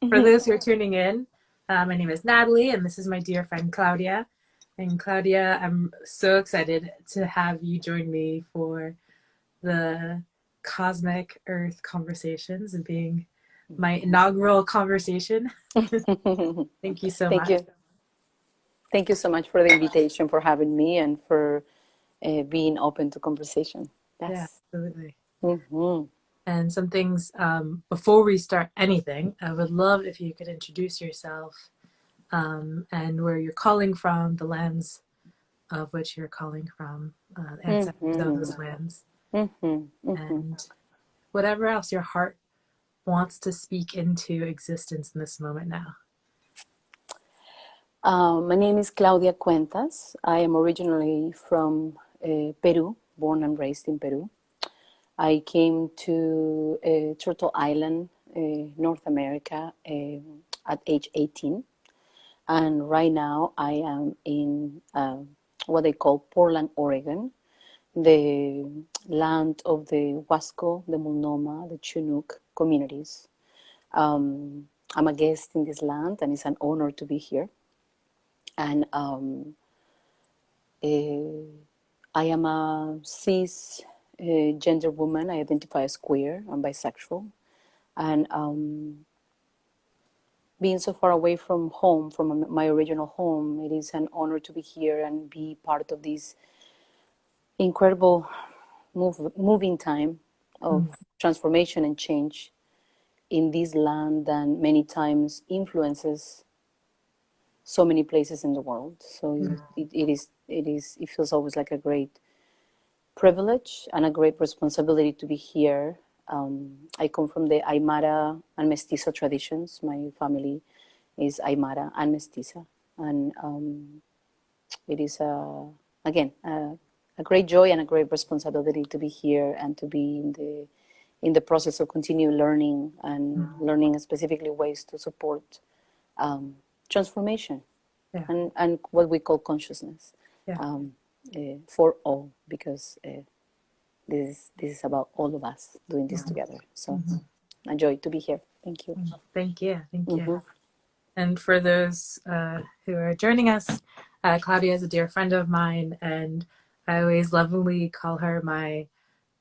For those who are tuning in, my name is Natalie, and this is my dear friend Claudia. And Claudia, I'm so excited to have you join me for the Cosmic Earth Conversations and being my inaugural conversation. Thank you so Thank much. you. Thank you so much for the invitation, for having me, and for being open to conversation. Yeah, Yes. absolutely. Mm-hmm. And some things before we start anything, I would love if you could introduce yourself and where you're calling from, the lands of which you're calling from, ancestors of Mm-hmm. those lands, Mm-hmm. Mm-hmm. and whatever else your heart wants to speak into existence in this moment now. My name is Claudia Cuentas. I am originally from Peru, born and raised in Peru. I came to Turtle Island, North America, at age 18. And right now I am in what they call Portland, Oregon, the land of the Wasco, the Multnomah, the Chinook communities. I'm a guest in this land, and it's an honor to be here. And I am a cis gender woman. I identify as queer. I'm bisexual. And being so far away from home, from my original home, it is an honor to be here and be part of this incredible moving time of transformation and change in this land that many times influences so many places in the world. So it feels always like a great privilege and a great responsibility to be here. I come from the Aymara and Mestizo traditions. My family is Aymara and Mestiza, and it is again a great joy and a great responsibility to be here and to be in the process of continue learning and learning specifically ways to support transformation Yeah, and what we call consciousness yeah. for all, because this is about all of us doing this together. So a joy to be here. Thank you. Thank you. Thank you. Mm-hmm. And for those who are joining us, Claudia is a dear friend of mine, and I always lovingly call her my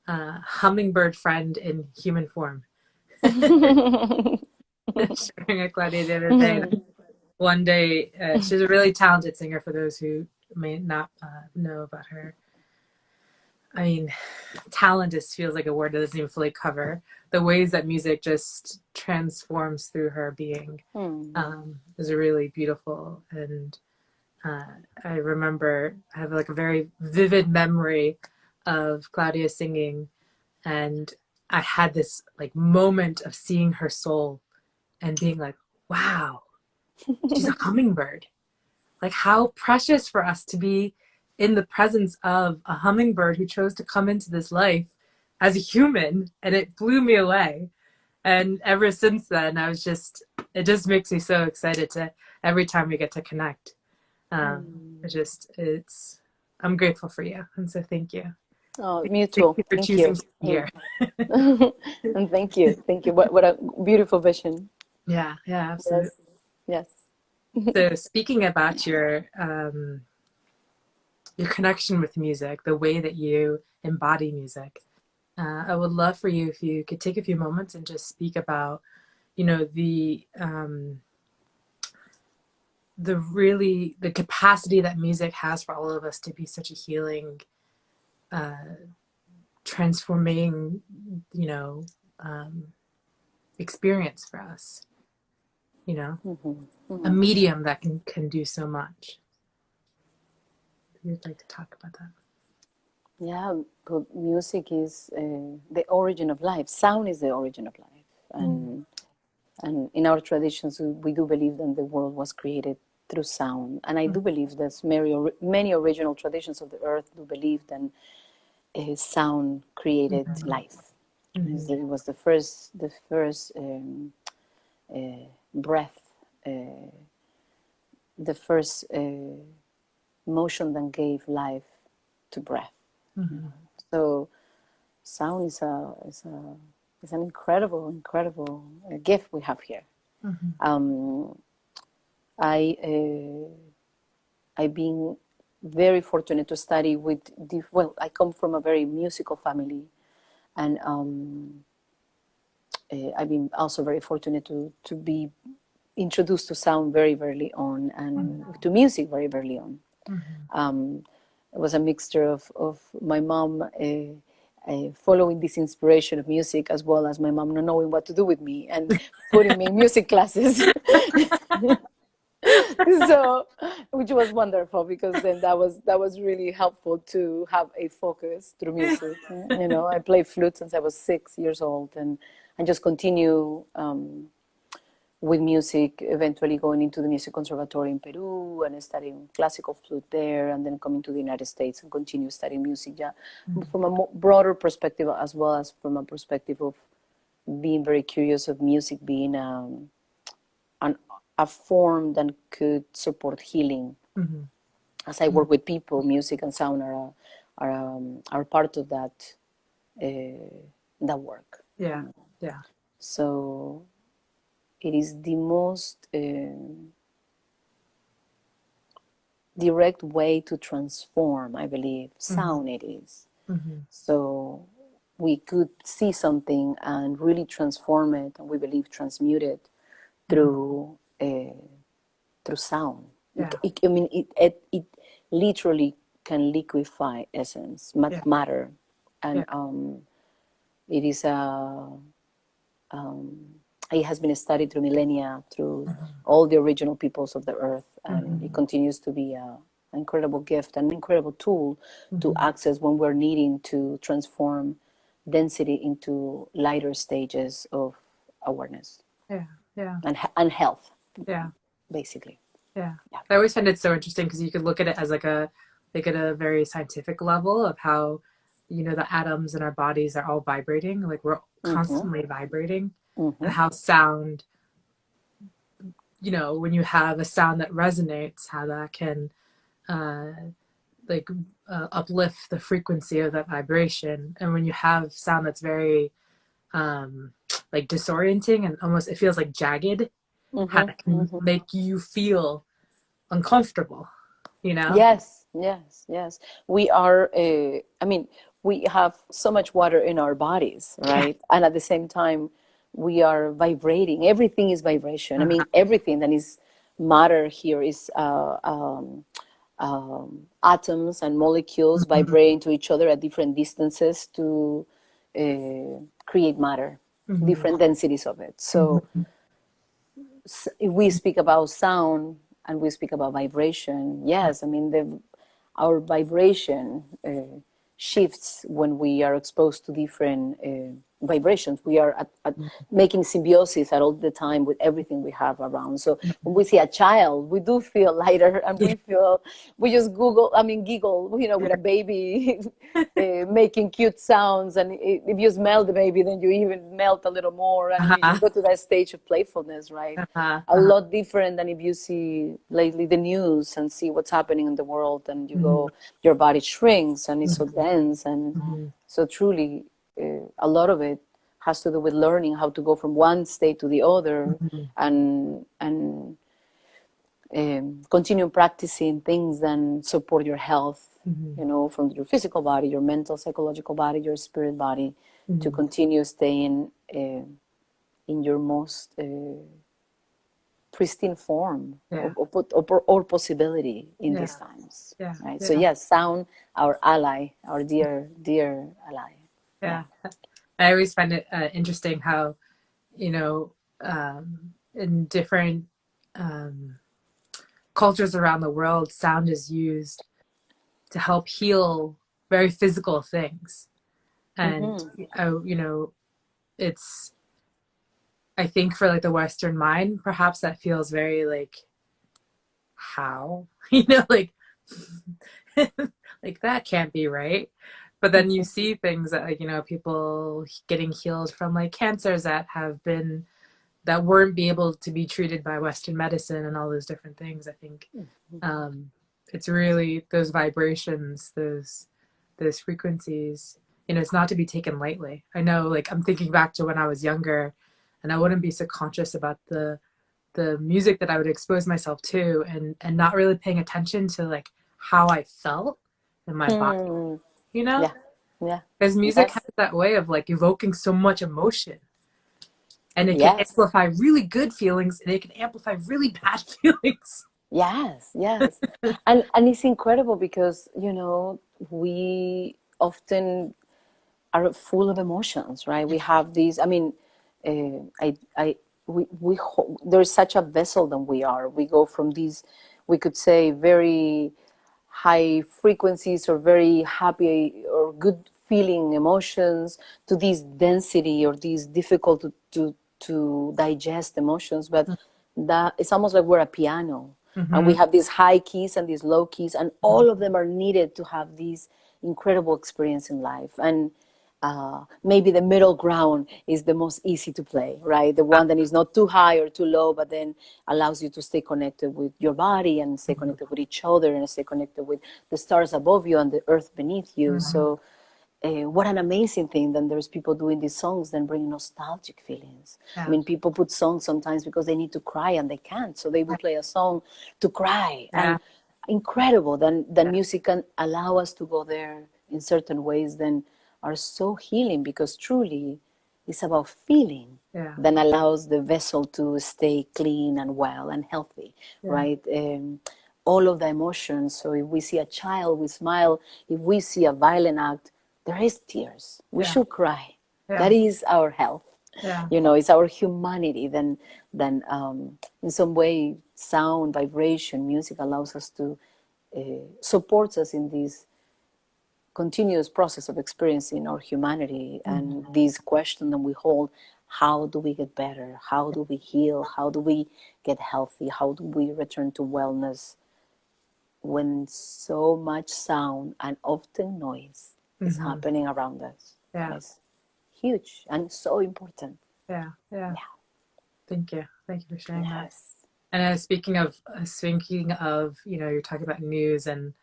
hummingbird friend in human form. Sharing a Claudia the other day. One day, she's a really talented singer for those who may not know about her. I mean, talent just feels like a word that doesn't even fully cover the ways that music just transforms through her being. Is really beautiful. And I remember I have like a very vivid memory of Claudia singing, and I had this like moment of seeing her soul and being like, wow, she's a hummingbird. Like, how precious for us to be in the presence of a hummingbird who chose to come into this life as a human, and it blew me away. And ever since then, it just makes me so excited to every time we get to connect. I'm grateful for you, and so thank you. Oh, Thank mutual. you for Thank choosing you. to be here. And thank you. Thank you. What a beautiful vision. Yeah, yeah, absolutely. Yes. Yes. So speaking about your connection with music, the way that you embody music, I would love for you if you could take a few moments and just speak about, the capacity that music has for all of us to be such a healing, transforming, you know, um, experience for us. A medium that can do so much. You'd like to talk about that? Yeah, but music is the origin of life. Sound is the origin of life, and in our traditions, we do believe that the world was created through sound. And I do believe that many original traditions of the earth do believe that sound created life. It was the first breath, the first motion that gave life to breath. So sound is an incredible gift we have here. Um, I I've been very fortunate to study with well, I come from a very musical family, and I've been also very fortunate to be introduced to sound very early on, and to music very early on. It was a mixture of my mom following this inspiration of music, as well as my mom not knowing what to do with me and putting me in music classes. So, which was wonderful, because then that was really helpful to have a focus through music. You know, I played flute since I was 6 years old, and just continue with music, eventually going into the music conservatory in Peru and studying classical flute there, and then coming to the United States and continue studying music, yeah, from a broader perspective, as well as from a perspective of being very curious of music being a form that could support healing. As I work with people, music and sound are part of that work. Yeah, yeah. So it is the most direct way to transform, I believe, sound it is. So we could see something and really transform it, and we believe transmute it through sound. Yeah. I mean, it literally can liquefy essence, Yeah. matter, and Yeah. it is it has been studied through millennia, through all the original peoples of the earth, and it continues to be an incredible gift, an incredible tool to access when we're needing to transform density into lighter stages of awareness. Yeah. Yeah. And health, Yeah. basically. Yeah. I always find it so interesting because you could look at it as like at a very scientific level of how, the atoms in our bodies are all vibrating, like we're constantly vibrating, and how sound, when you have a sound that resonates, how that can like uplift the frequency of that vibration. And when you have sound that's very like disorienting and almost it feels like jagged, how it can make you feel uncomfortable, Yes, yes, yes. We are, I mean, we have so much water in our bodies, Yeah. right? And at the same time, we are vibrating. Everything is vibration. I mean, everything that is matter here is atoms and molecules vibrating to each other at different distances to create matter, different densities of it. So if we speak about sound and we speak about vibration, yes, I mean, our vibration shifts when we are exposed to different vibrations. We are at making symbiosis at all the time with everything we have around. So when we see a child, we do feel lighter, and we just giggle, with a baby making cute sounds. And if you smell the baby, then you even melt a little more, and you go to that stage of playfulness, right? A lot different than if you see lately the news and see what's happening in the world, and you go, your body shrinks and it's so dense. And so truly, a lot of it has to do with learning how to go from one state to the other, and continue practicing things that support your health, from your physical body, your mental, psychological body, your spirit body, to continue staying in your most pristine form or possibility in these times. Right. So yes, sound, our ally, our dear ally. Yeah. I always find it interesting how, in different cultures around the world, sound is used to help heal very physical things. And, it's, I think for like the Western mind, perhaps that feels very like, how? Like, like that can't be right. But then you see things that, like, people getting healed from like cancers that weren't be able to be treated by Western medicine and all those different things. I think it's really those vibrations, those frequencies, it's not to be taken lightly. I know, like, I'm thinking back to when I was younger, and I wouldn't be so conscious about the the music that I would expose myself to, and not really paying attention to like how I felt in my body, you know? Yeah, yeah. Because music Yes, has that way of like evoking so much emotion, and it can yes, amplify really good feelings and it can amplify really bad feelings. yes, yes. And it's incredible because, you know, we often are full of emotions, right? We have these, I mean, there's such a vessel than we are. We go from these, we could say, very high frequencies or very happy or good feeling emotions to these density or these difficult to digest emotions. But that it's almost like we're a piano, and Mm-hmm. we have these high keys and these low keys, and all of them are needed to have these incredible experience in life. And maybe the middle ground is the most easy to play, right? The one that is not too high or too low, but then allows you to stay connected with your body and stay Mm-hmm. connected with each other and stay connected with the stars above you and the earth beneath you. Mm-hmm. So what an amazing thing that there's people doing these songs then bring nostalgic feelings. I Yeah. mean, people put songs sometimes because they need to cry and they can't, so they will play a song to cry. Yeah. And incredible that Yeah. music can allow us to go there in certain ways then are so healing, because truly it's about feeling Yeah. that allows the vessel to stay clean and well and healthy, Yeah. right? All of the emotions. So if we see a child, we smile. If we see a violent act, there is tears. We Yeah. should cry. Yeah. That is our health. Yeah. You know, it's our humanity. Then in some way, sound, vibration, music allows us to supports us in this continuous process of experiencing our humanity and Mm-hmm. this question that we hold: how do we get better? How do we heal? How do we get healthy? How do we return to wellness when so much sound and often noise is Mm-hmm. happening around us? Yeah. It's huge and so important. Yeah. Yeah. Yeah. Thank you. Thank you for sharing that. Yes. And speaking of, you're talking about news and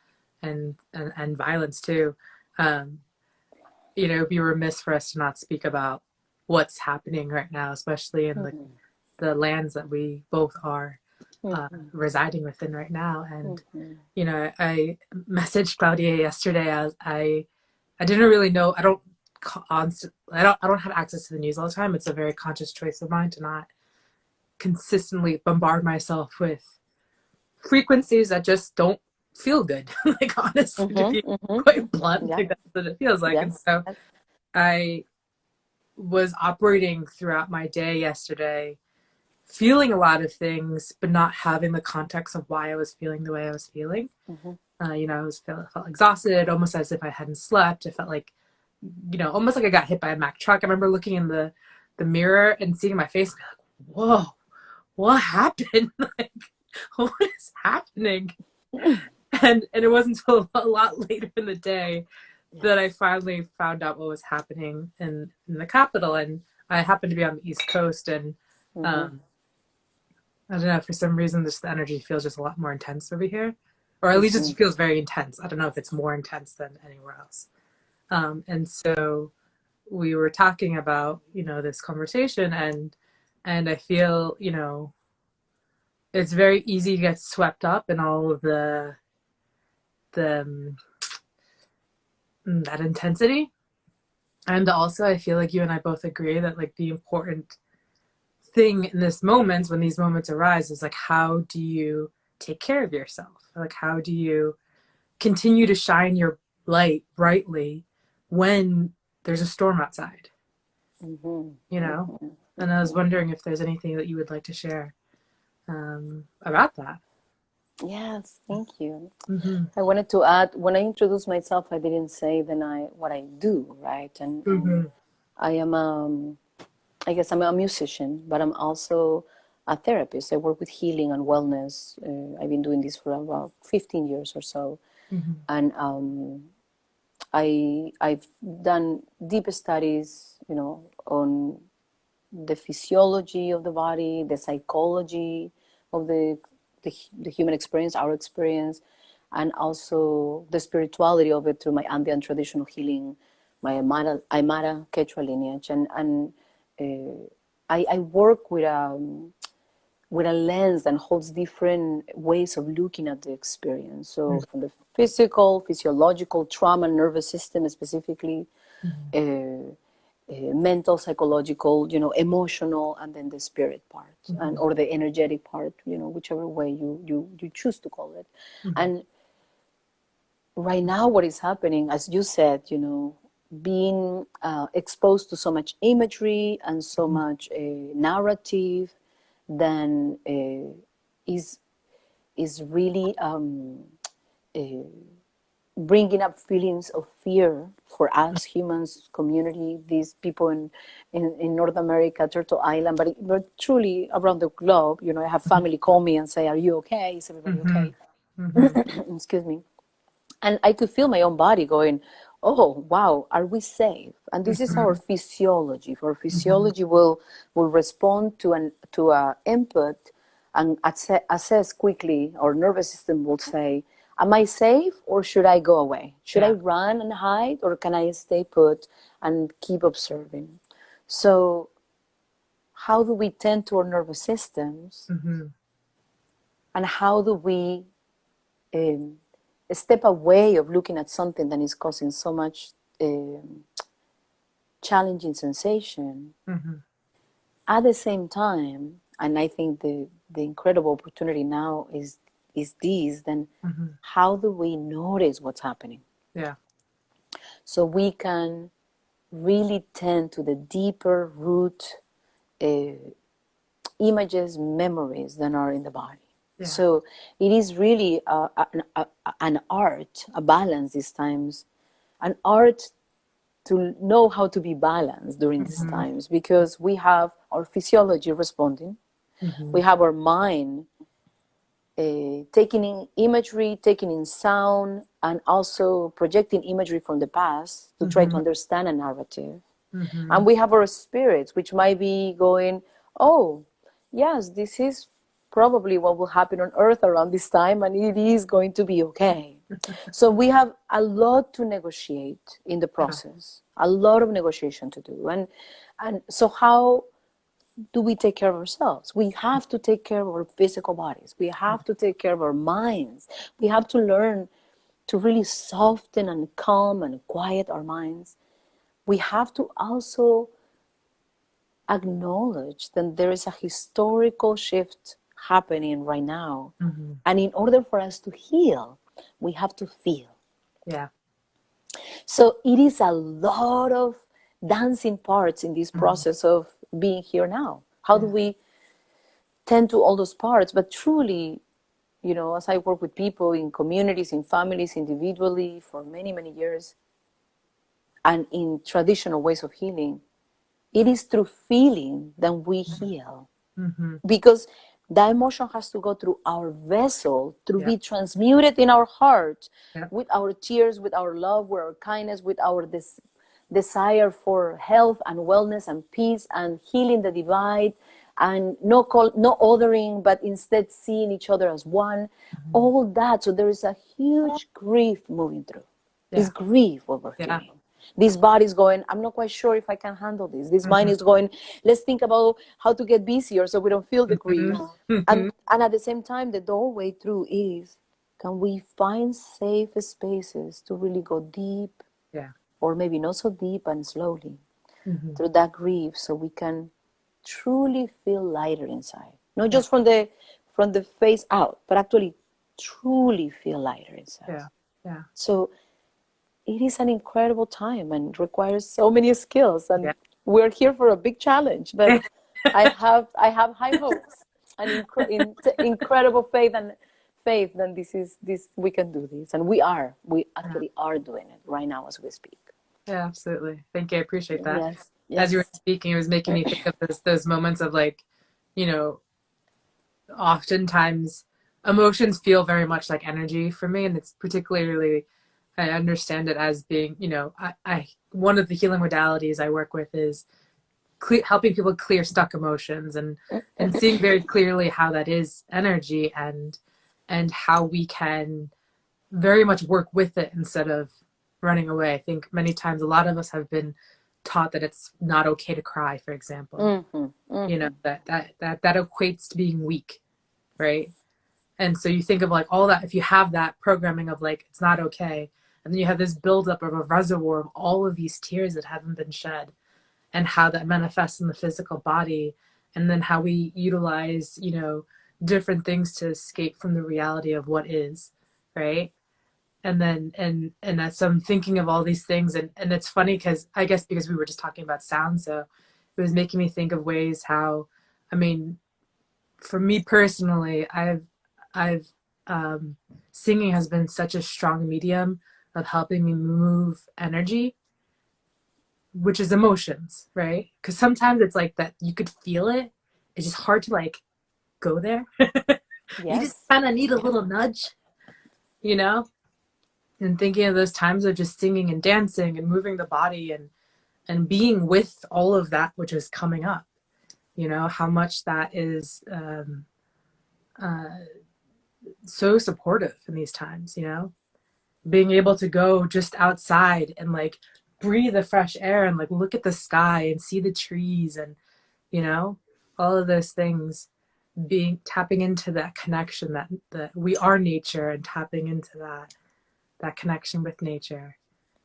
violence too. Um, it'd be remiss for us to not speak about what's happening right now, especially in Mm-hmm. the lands that we both are Mm-hmm. residing within right now. And Mm-hmm. I messaged Claudia yesterday as I didn't really know. I don't have access to the news all the time. It's a very conscious choice of mine to not consistently bombard myself with frequencies that just don't feel good. Like, honestly, to be Mm-hmm. quite Mm-hmm. blunt, Yeah. like that's what it feels like. And Yes. so Yes. I was operating throughout my day yesterday, feeling a lot of things, but not having the context of why I was feeling the way I was feeling. Mm-hmm. I felt exhausted, almost as if I hadn't slept. I felt like, almost like I got hit by a Mack truck. I remember looking in the mirror and seeing my face and be like, whoa, what happened? Like, what is happening? And it wasn't until a lot later in the day that I Yes. finally found out what was happening in the capital. And I happened to be on the East Coast, and Mm-hmm. um, I don't know, for some reason, the energy feels just a lot more intense over here, or at least Mm-hmm. it feels very intense. I don't know if it's more intense than anywhere else. And so we were talking about, this conversation, and I feel, it's very easy to get swept up in all of the that intensity. And also, I feel like you and I both agree that like the important thing in this moment, when these moments arise, is like, how do you take care of yourself? Like, how do you continue to shine your light brightly when there's a storm outside, Mm-hmm. you know? Mm-hmm. And I was Mm-hmm. wondering if there's anything that you would like to share about that. Yes, thank you. Mm-hmm. I wanted to add, when I introduced myself, I didn't say then what I do, right? And Mm-hmm. I am, I guess I'm a musician, but I'm also a therapist. I work with healing and wellness. I've been doing this for about 15 years or so. Mm-hmm. And I've done deep studies, on the physiology of the body, the psychology of the human experience, our experience, and also the spirituality of it through my Andean traditional healing, my Aymara Quechua lineage. And I work with with a lens that holds different ways of looking at the experience. So from the physical, physiological, trauma, nervous system specifically, mental, psychological, emotional, and then the spirit part, and or the energetic part, whichever way you choose to call it. And right now, what is happening, as you said, being exposed to so much imagery and so much narrative, then is really bringing up feelings of fear for us humans, community, these people in North America, Turtle Island, but truly around the globe. I have family call me and say, "Are you okay? Is everybody okay?" Excuse me. And I could feel my own body going, "Oh, wow, are we safe?" And this is our physiology. Our physiology will respond to a input and assess quickly. Our nervous system will say, "Am I safe or should I go away? Should I run and hide or can I stay put and keep observing?" So how do we tend to our nervous systems, and how do we step away of looking at something that is causing so much challenging sensation at the same time? And I think the incredible opportunity now is this, then how do we notice what's happening? So we can really tend to the deeper root images, memories that are in the body. So it is really an art, a balance these times, an art to know how to be balanced during these times, because we have our physiology responding, we have our mind taking in imagery, taking in sound, and also projecting imagery from the past to try to understand a narrative. And we have our spirits, which might be going, "Oh, yes, this is probably what will happen on Earth around this time, and it is going to be okay." So we have a lot to negotiate in the process, a lot of negotiation to do. And so how do we take care of ourselves? We have to take care of our physical bodies. We have to take care of our minds. We have to learn to really soften and calm and quiet our minds. We have to also acknowledge that there is a historical shift happening right now. And in order for us to heal, we have to feel. So it is a lot of dancing parts in this process of being here now. How do we tend to all those parts? But truly, as I work with people in communities, in families, individually for many, many years, and in traditional ways of healing, it is through feeling that we heal. Because the emotion has to go through our vessel to be transmuted in our heart with our tears, with our love, with our kindness, with our desire for health and wellness and peace and healing the divide, and no othering, but instead seeing each other as one. All that. So there is a huge grief moving through. It's grief what we're feeling. This body is going, "I'm not quite sure if I can handle this." This mind is going, "Let's think about how to get busier so we don't feel the grief." And at the same time, the doorway through is, can we find safe spaces to really go deep, or maybe not so deep, and slowly through that grief, so we can truly feel lighter inside, not just from the face out, but actually truly feel lighter inside. So it is an incredible time and requires so many skills, and we're here for a big challenge. But I have high hopes and incredible faith that this we can do this, and we actually are doing it right now as we speak. Absolutely. Thank you. I appreciate that. Yes. As you were speaking, it was making me think of those moments of oftentimes emotions feel very much like energy for me, and it's particularly, I understand it as being, I one of the healing modalities I work with is helping people clear stuck emotions, and seeing very clearly how that is energy, and how we can very much work with it instead of running away. I think many times a lot of us have been taught that it's not okay to cry, for example. You know, that equates to being weak, right? And so you think of like all that, if you have that programming of like, it's not okay. And then you have this buildup of a reservoir of all of these tears that haven't been shed, and how that manifests in the physical body. And then how we utilize, you know, different things to escape from the reality of what is, right? And then, and as I'm thinking of all these things, and it's funny because I guess because we were just talking about sound, so it was making me think of ways how, I mean, for me personally, I've singing has been such a strong medium of helping me move energy, which is emotions, right? Because sometimes it's like that you could feel it. It's just hard to like go there. You just Yes. kind of need a little nudge, you know? And thinking of those times of just singing and dancing and moving the body and being with all of that which is coming up, you know, how much that is so supportive in these times, you know? Being able to go just outside and like breathe the fresh air and like look at the sky and see the trees and, you know, all of those things, being tapping into that connection that we are nature, and tapping into that connection with nature.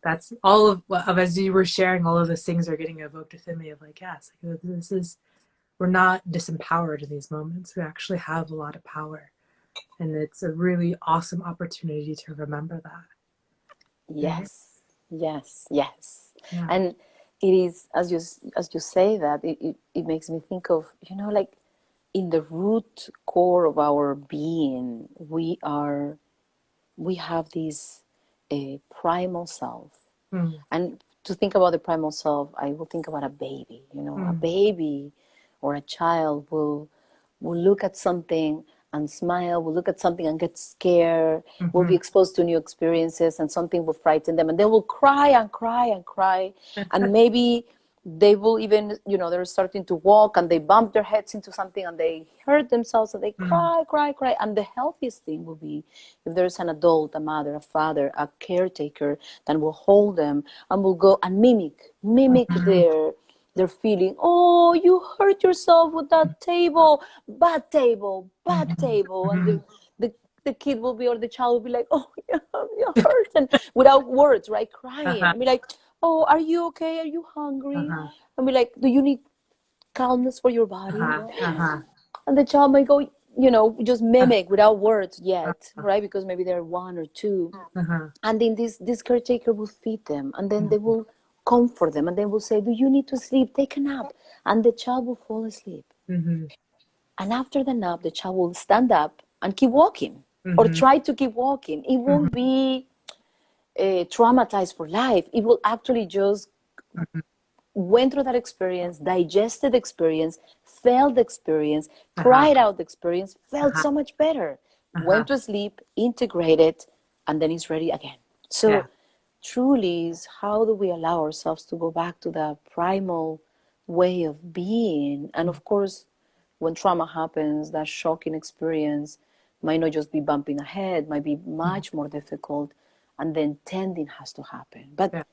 That's all of as you were sharing, all of those things are getting evoked within me of like, yes, like, this is, we're not disempowered in these moments. We actually have a lot of power, and it's a really awesome opportunity to remember that. Right? Yes, yes, yes. Yeah. And it is, as you say that, it makes me think of, you know, like in the root core of our being, we have this primal self. Mm. And to think about the primal self, I will think about a baby. You know, a Mm. baby or a child will look at something and smile, will look at something and get scared, will be Mm-hmm. exposed to new experiences, and something will frighten them, and they will cry and cry and cry. And maybe they will even, you know, they're starting to walk and they bump their heads into something and they hurt themselves and they Mm. cry, cry, cry. And the healthiest thing will be if there's an adult, a mother, a father, a caretaker that will hold them and will go and mimic Mm-hmm. their feeling. Oh, you hurt yourself with that table, bad table, bad Mm-hmm. table. And Mm-hmm. the kid will be, or the child will be like, oh, yeah, you hurt. And without words, right? Crying. Uh-huh. And be like, oh, are you okay? Are you hungry? Uh-huh. And be like, do you need calmness for your body? Uh-huh. Uh-huh. And the child might go, you know, just Uh-huh. mimic without words yet, right? Because maybe they're one or two. Uh-huh. And then this caretaker will feed them, and then they Mm-hmm. will comfort them, and they will say, do you need to sleep? Take a nap. And the child will fall asleep. Mm-hmm. And after the nap, the child will stand up and keep walking, or Mm-hmm. try to keep walking. It won't be traumatized for life. It will actually just went through that experience, digested the experience, felt the experience, Uh-huh. cried out the experience, felt Uh-huh. so much better, Uh-huh. went to sleep, integrated, and then is ready again. Yeah. So truly is, how do we allow ourselves to go back to the primal way of being? And of course, when trauma happens, that shocking experience might not just be bumping ahead, might be Mm-hmm. much more difficult, and then tending has to happen. But Yeah.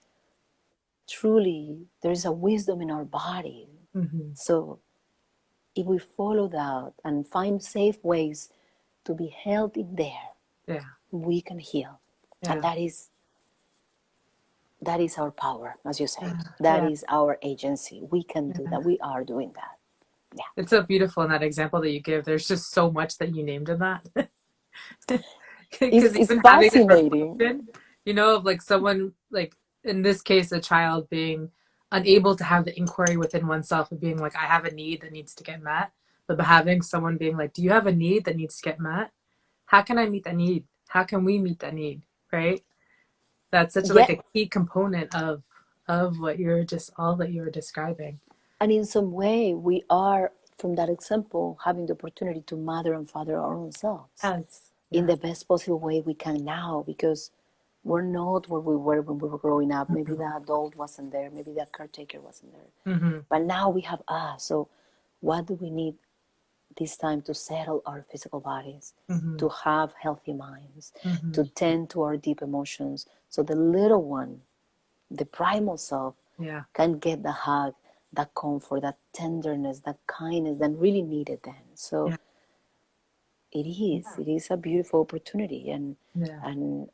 truly, there is a wisdom in our body. Mm-hmm. So if we follow that and find safe ways to be held in there, Yeah. we can heal. And Yeah. that is our power, as you Yeah. say. That Yeah. is our agency. We can do Yeah. that. We are doing that. Yeah. It's so beautiful in that example that you give. There's just so much that you named in that. Because It's even having that fascinating. reflection, you know, of like someone, like in this case, a child being unable to have the inquiry within oneself of being like, I have a need that needs to get met. But having someone being like, do you have a need that needs to get met? How can I meet that need? How can we meet that need? Right? That's such a, like Yeah. a key component of what you're just all that you were describing. And in some way, we are, from that example, having the opportunity to mother and father our own selves Yes. in Yeah. the best possible way we can now, because we're not where we were when we were growing up. Maybe the adult wasn't there, maybe the caretaker wasn't there. Mm-hmm. But now we have us. So, what do we need this time to settle our physical bodies, Mm-hmm. to have healthy minds, Mm-hmm. to tend to our deep emotions? So, the little one, the primal self, Yeah. can get the hug, that comfort, that tenderness, that kindness that really needed then. So Yeah. it is a beautiful opportunity Yeah. and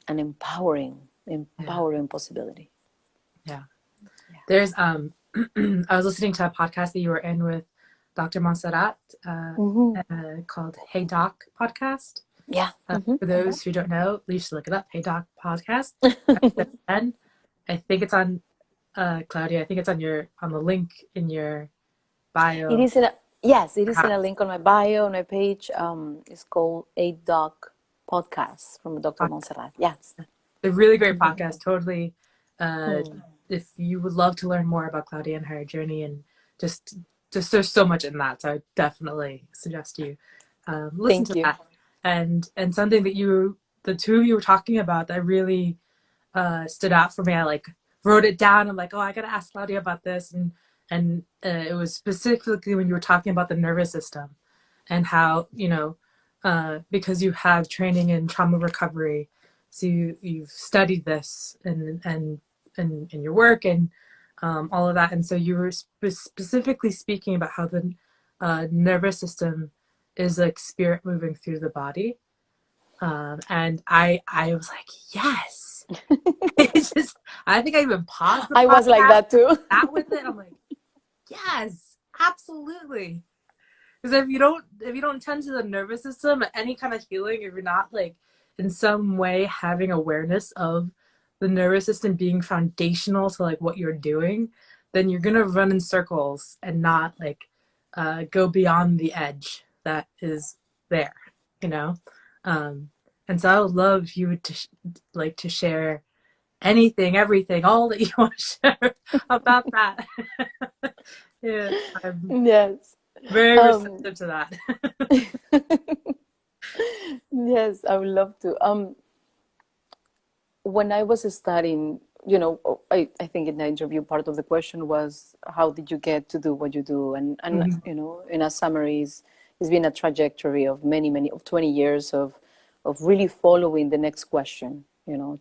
an empowering possibility. Yeah. Yeah. There's I was listening to a podcast that you were in with Dr. Montserrat Mm-hmm. called Hey Doc podcast. Yeah. Mm-hmm. For those who don't know, you should look it up. Hey Doc podcast. And I think it's on Claudia. I think it's on the link in your It bio. is in a, yes, it is in a Perhaps link on my bio, on my page. It's called A Doc Podcast from Dr. Montserrat. Yes. a really great Mm-hmm. podcast. Totally. Uh, Mm. if you would love to learn more about Claudia and her journey, and just there's so much in that, so I definitely suggest you listen Thank to you. that. And something that the two of you were talking about that really stood out for me. I like wrote it down. I'm like, oh, I gotta ask Claudia about this, and it was specifically when you were talking about the nervous system and how because you have training in trauma recovery, so you've studied this and in your work and all of that, and so you were specifically speaking about how the nervous system is like spirit moving through the body, and I was like, yes. It's just, I think I even paused the I was like podcast, that too. sat with it. I'm like, yes, absolutely. Because if you don't tend to the nervous system, any kind of healing, if you're not like in some way having awareness of the nervous system being foundational to like what you're doing, then you're gonna run in circles and not like go beyond the edge that is there, you know. Um, and so I would love if you would to share anything, everything, all that you want to share about that. Yeah, I'm Yes. very Um, receptive to that. yes, I would love to. When I was studying, I think in the interview, part of the question was, how did you get to do what you do? And Mhm. in a summary, it's been a trajectory of of 20 years of really following the next question,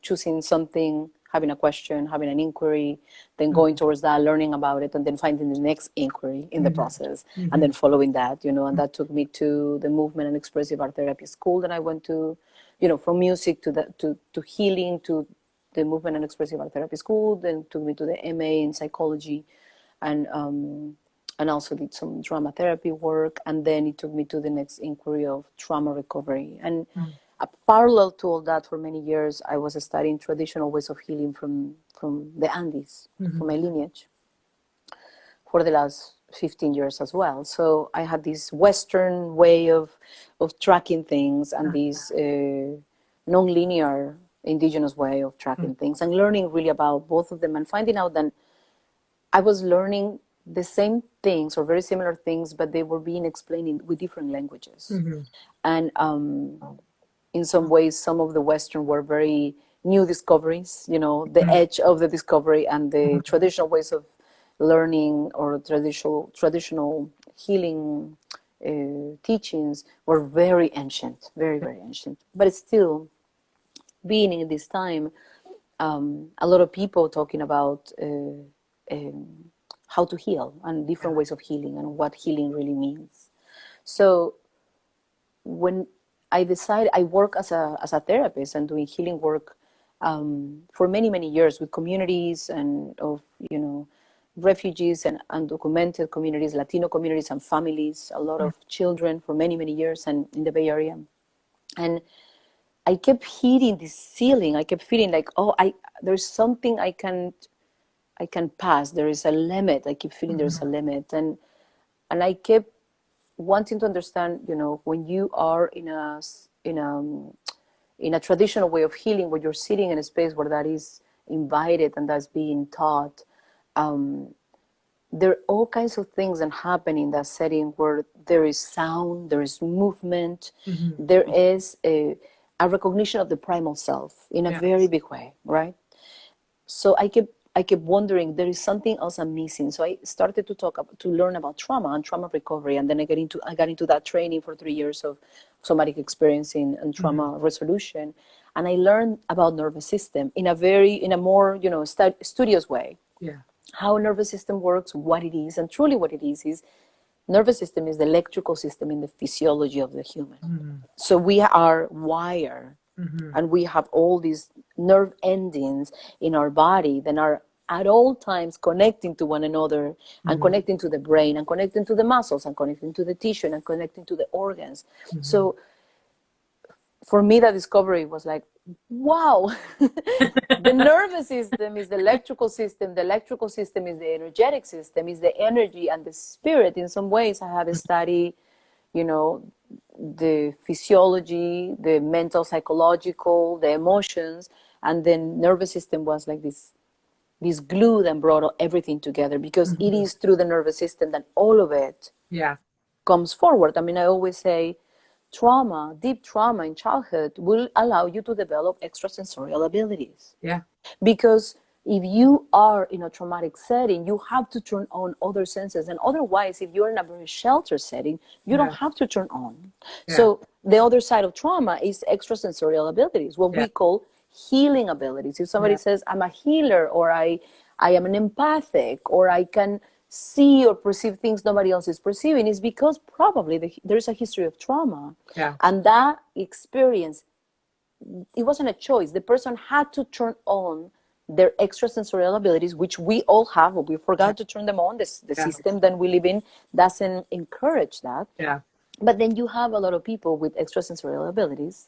choosing something, having a question, having an inquiry, then going towards that, learning about it, and then finding the next inquiry in the Mhm. process, and then Mhm. following that, and that took me to the movement and expressive art therapy school that I went to, from music to healing, to the movement and expressive art therapy school, then took me to the MA in psychology, and also did some drama therapy work, and then it took me to the next inquiry of trauma recovery. And parallel to all that, for many years, I was studying traditional ways of healing from the Andes, from Mhm. my lineage, for the last 15 years as well. So I had this Western way of tracking things, and this non-linear indigenous way of tracking things, and learning really about both of them, and finding out that I was learning the same things or very similar things, but they were being explained with different languages. Mhm. And in some ways, some of the Western were very new discoveries, the Mhm. edge of the discovery, and the traditional ways of learning or traditional healing teachings were very ancient, very, very ancient. But it's still, being in this time, a lot of people talking about how to heal and different ways of healing and what healing really means. So when I decided, I work as a therapist and doing healing work for many, many years with communities and of, refugees and undocumented communities, Latino communities and families, a lot of children for many, many years, and in the Bay Area. And I kept hitting this ceiling. I kept feeling like, oh, there's something I can pass. There is a limit. I keep feeling there's a limit, and I kept wanting to understand. When you are in a traditional way of healing, where you're sitting in a space where that is invited and that's being taught, there are all kinds of things that happen in that setting, where there is sound, there is movement, Mhm. there is a recognition of the primal self in a Yeah. very big way, right? So I kept I kept wondering, there is something else I'm missing. So I started to learn about trauma and trauma recovery, and then I got into that training for 3 years of somatic experiencing and trauma resolution, and I learned about nervous system in a more studious way. Yeah. How nervous system works, what it is, and truly what it is nervous system is the electrical system in the physiology of the human. So we are wired, and we have all these nerve endings in our body that are at all times connecting to one another, and connecting to the brain, and connecting to the muscles, and connecting to the tissue, and connecting to the organs. So for me, that discovery was like, wow. The nervous system is the electrical system is the energetic system, is the energy and the spirit. In some ways, I have studied the physiology, the mental, psychological, the emotions, and then nervous system was like this glue that brought everything together, because it is through the nervous system that all of it comes forward. I mean, I always say trauma, deep trauma in childhood will allow you to develop extrasensorial abilities. Yeah. Because if you are in a traumatic setting, you have to turn on other senses. And otherwise, if you're in a very sheltered setting, you don't have to turn on. Yeah. So the other side of trauma is extrasensorial abilities, what we call healing abilities. If somebody says, I'm a healer, or I am an empathic, or I can see or perceive things nobody else is perceiving, is because probably there's a history of trauma. Yeah. And that experience, it wasn't a choice. The person had to turn on their extrasensorial abilities, which we all have, but we forgot to turn them on. The system that we live in doesn't encourage that. Yeah. But then you have a lot of people with extrasensorial abilities,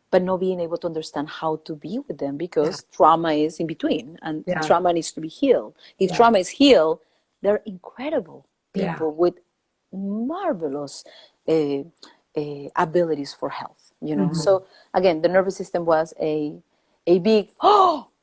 but not being able to understand how to be with them, because trauma is in between, and trauma needs to be healed. If trauma is healed, they're incredible people with marvelous abilities for health. So again, the nervous system was a big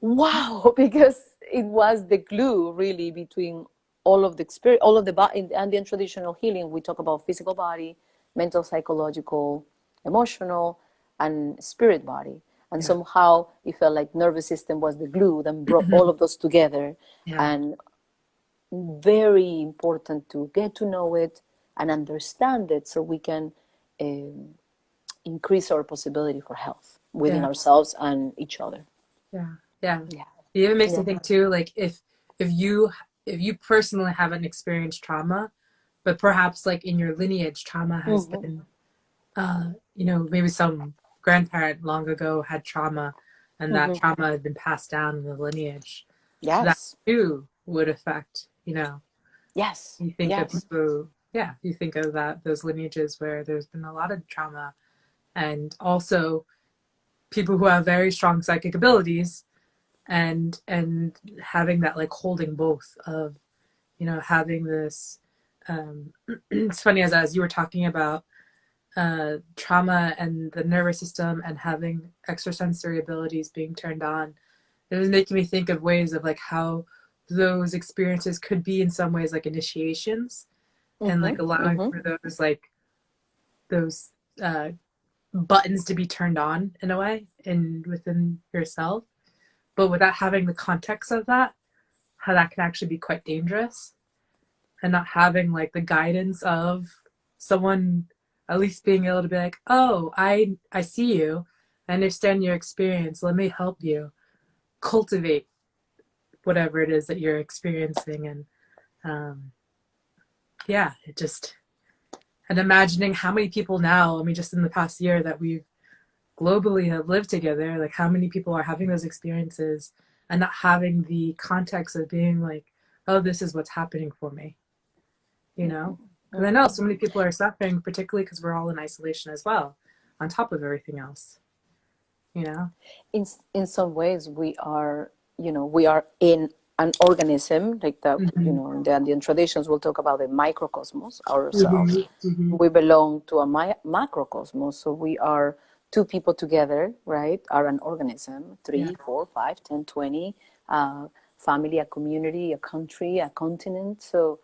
wow, because it was the glue really between all of the experience, all of the body. In Andean traditional healing, we talk about physical body, mental, psychological, emotional, and spirit body. And somehow it felt like nervous system was the glue that brought all of those together. And very important to get to know it and understand it, so we can increase our possibility for health within ourselves and each other. Yeah. It even makes me think too, like if you personally haven't experienced trauma, but perhaps like in your lineage, trauma has been, maybe some grandparent long ago had trauma, and that trauma had been passed down in the lineage. That too would affect, you think of people, you think of those lineages where there's been a lot of trauma, and also people who have very strong psychic abilities, and having that, like, holding both of, having this, it's funny, as you were talking about trauma and the nervous system and having extrasensory abilities being turned on, it was making me think of ways of like how those experiences could be in some ways like initiations, and like allowing for those, like, those buttons to be turned on in a way and within yourself, but without having the context of that, how that can actually be quite dangerous, and not having like the guidance of someone at least being able to be like, oh, I see you, I understand your experience, let me help you cultivate whatever it is that you're experiencing. And it just, and imagining how many people now, I mean, just in the past year that we've globally have lived together, like how many people are having those experiences and not having the context of being like, oh, this is what's happening for me, because I know so many people are suffering, particularly because we're all in isolation as well, on top of everything else. In some ways, we are in an organism, like the in the Andean traditions, we'll talk about the microcosmos ourselves. We belong to a macrocosmos, so we are two people together, right? Are an organism, 3, 4, 5, 10, 20, family, a community, a country, a continent. So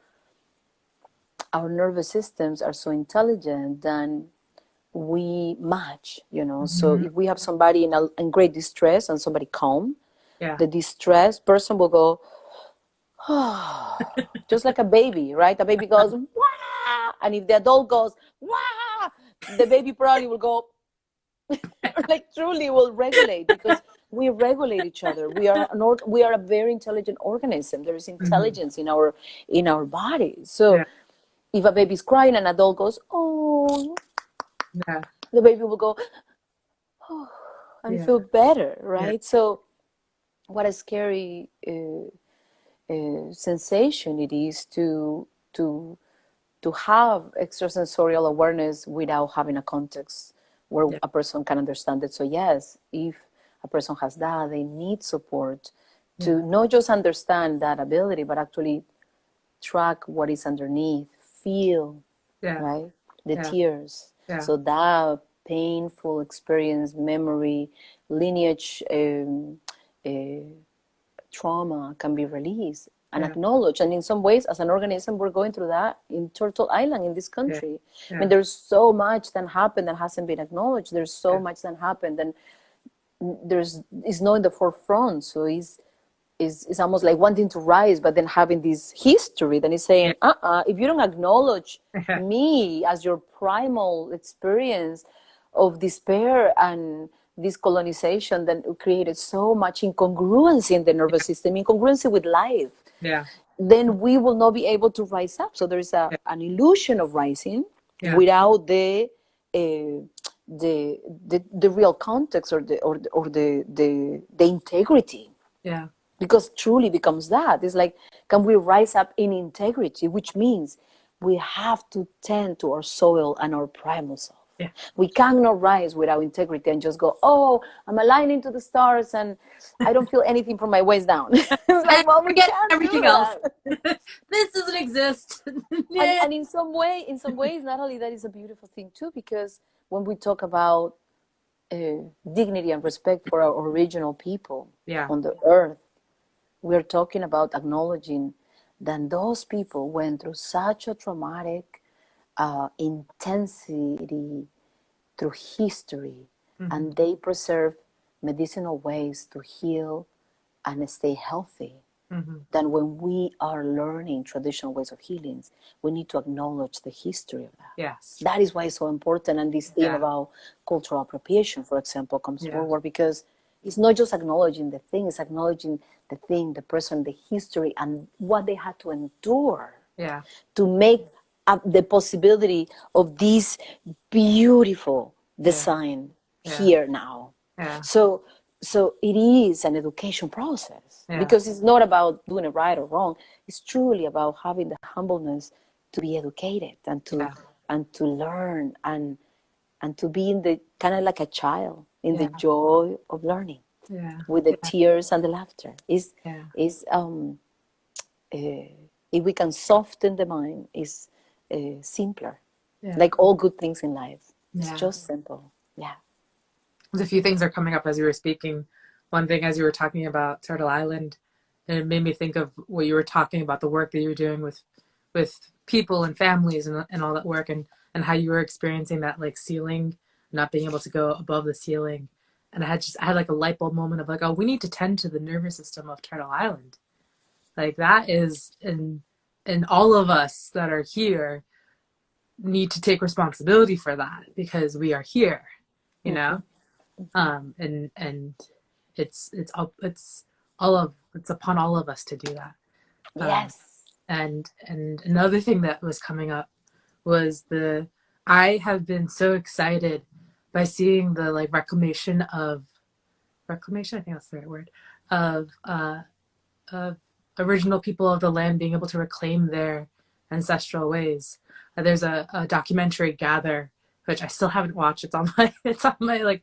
our nervous systems are so intelligent that we match, So if we have somebody in great distress and somebody calm, Yeah. the distressed person will go, just like a baby, right? A baby goes, wah! And if the adult goes, wah! The baby probably will go, like truly will regulate, because we regulate each other. We are a very intelligent organism. There is Mhm. intelligence in our bodies. So Yeah. if a baby's crying and an adult goes, oh, Yeah. the baby will go, oh, and Yeah. feel better, Yeah. right? So what a scary sensation it is to to have extrasensorial awareness without having a context where Yeah. a person can understand it. So yes, if a person has that, they need support Yeah. to not just understand that ability, but actually track what is underneath, feel, Yeah. right? The Yeah. tears. Yeah. So that painful experience, memory, lineage, uh, trauma can be released and Yeah. acknowledged. And in some ways, as an organism, we're going through that in Turtle Island, in this Yeah. country. I mean, Yeah. there's so much that happened that hasn't been acknowledged. There's so Yeah. much that happened, and it's not in the forefront. So it's almost like wanting to rise, but then having this history that is saying, if you don't acknowledge Yeah. me as your primal experience of despair and this colonization, then it created so much incongruency in the nervous system, incongruency with life, Yeah. then we will not be able to rise up. So there's an illusion of rising Yeah. without uh, the real context or the integrity, Yeah. because truly becomes that. It's like, can we rise up in integrity, which means we have to tend to our soil and our primal self. Yeah. We cannot rise without integrity and just go, oh, I'm aligning to the stars and I don't feel anything from my waist down. It's And like, well, we forget can't do everything else. that. This doesn't exist. and Yeah. and in some ways, Natalie, that is a beautiful thing too, because when we talk about dignity and respect for our original people Yeah. on the earth, we're talking about acknowledging that those people went through such a traumatic intensity through history, Mm-hmm. and they preserve medicinal ways to heal and stay healthy. Mm-hmm. Then when we are learning traditional ways of healings, we need to acknowledge the history of that. Yes. That is why it's so important. And this theme Yeah. about cultural appropriation, for example, comes Yeah. forward, because it's not just acknowledging the thing, it's acknowledging the thing, the person, the history, and what they had to endure Yeah. to make up the possibility of this beautiful Yeah. design Yeah. here now. Yeah. So, so it is an education process, Yeah. because it's not about doing it right or wrong. It's truly about having the humbleness to be educated Yeah. and to learn and to be in the kind of like a child in the Yeah. joy of learning Yeah. with the Yeah. tears and the laughter. Yeah. Is if we can soften the mind, is simpler. Yeah. Like all good things in life, it's Yeah. just simple. Yeah. There's a few things are coming up as you were speaking. One thing, as you were talking about Turtle Island, and it made me think of what you were talking about, the work that you were doing with people and families and all that work, and how you were experiencing that like ceiling, not being able to go above the ceiling. And I had like a light bulb moment of like, oh, we need to tend to the nervous system of Turtle Island. Like that is and all of us that are here need to take responsibility for that because we are here, you Mm-hmm. know? And it's upon all of us to do that. Yes. And another thing that was coming up was the I have been so excited by seeing the like reclamation, I think that's the right word, of original people of the land being able to reclaim their ancestral ways. There's a documentary, Gather, which I still haven't watched. It's on my like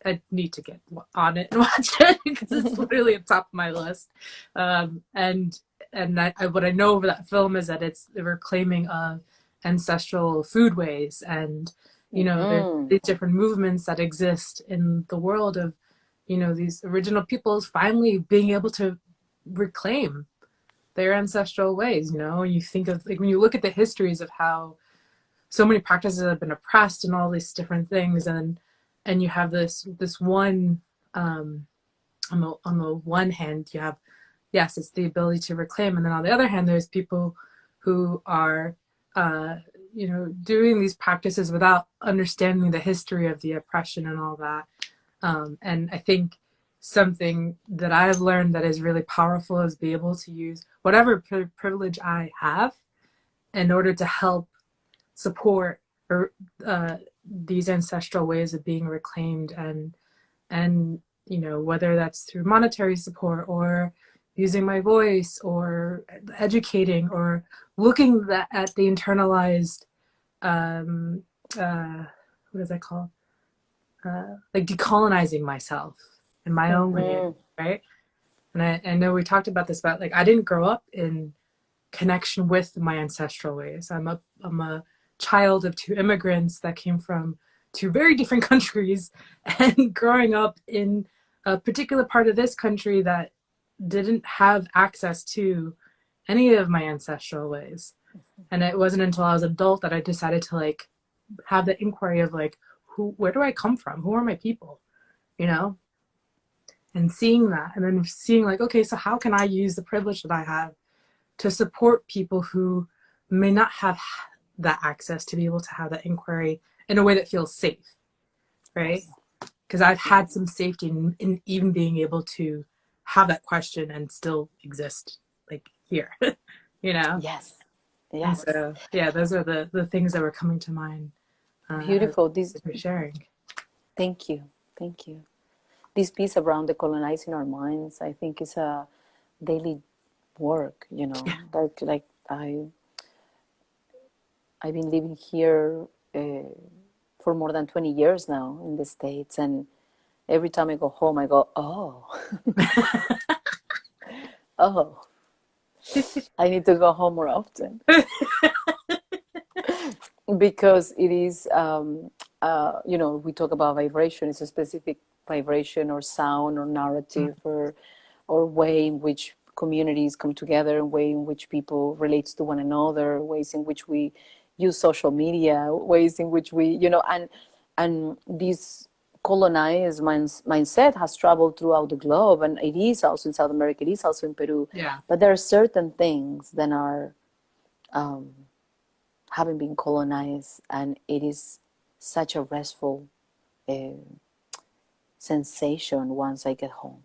I need to get on it and watch it because it's literally at the top of my list. And what I know over that film is that it's the reclaiming of ancestral foodways, and there's Mm-hmm. these different movements that exist in the world of these original peoples finally being able to reclaim their ancestral ways. You think of like when you look at the histories of how so many practices have been oppressed and all these different things, and you have this one on the one hand, you have, yes, it's the ability to reclaim, and then on the other hand, there's people who are, doing these practices without understanding the history of the oppression and all that. And I think something that I've learned that is really powerful is be able to use whatever privilege I have in order to help support or these ancestral ways of being reclaimed, and whether that's through monetary support or using my voice or educating or looking at the internalized what is that called, like decolonizing myself in my own way, right? And I know we talked about this, but like I didn't grow up in connection with my ancestral ways. I'm a child of two immigrants that came from two very different countries, and growing up in a particular part of this country that didn't have access to any of my ancestral ways. And it wasn't until I was an adult that I decided to like have the inquiry of like, where do I come from? Who are my people? And seeing that, and then seeing like, okay, so how can I use the privilege that I have to support people who may not have that access to be able to have that inquiry in a way that feels safe, right? Because I've had some safety in even being able to have that question and still exist like here, Yes. And so, yeah, those are the things that were coming to mind. Beautiful. As you're sharing. Thank you. Thank you. This piece around decolonizing our minds, I think, is a daily work. Like I've been living here for more than 20 years now in the States, and every time I go home, I go, oh, oh, I need to go home more often. Because it is, we talk about vibration. It's a specific vibration or sound or narrative or way in which communities come together, way in which people relate to one another, ways in which we use social media, ways in which we, and this colonized mindset has traveled throughout the globe, and it is also in South America, it is also in Peru. Yeah. But there are certain things that are having been colonized, and it is such a restful sensation once I get home,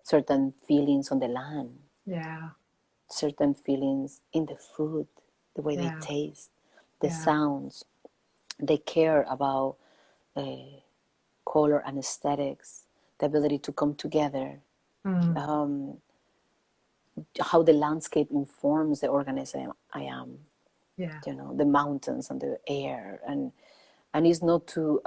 certain feelings on the land, certain feelings in the food, the way they taste, the sounds, they care about color and aesthetics, the ability to come together, how the landscape informs the organism I am. The mountains and the air, and it's not to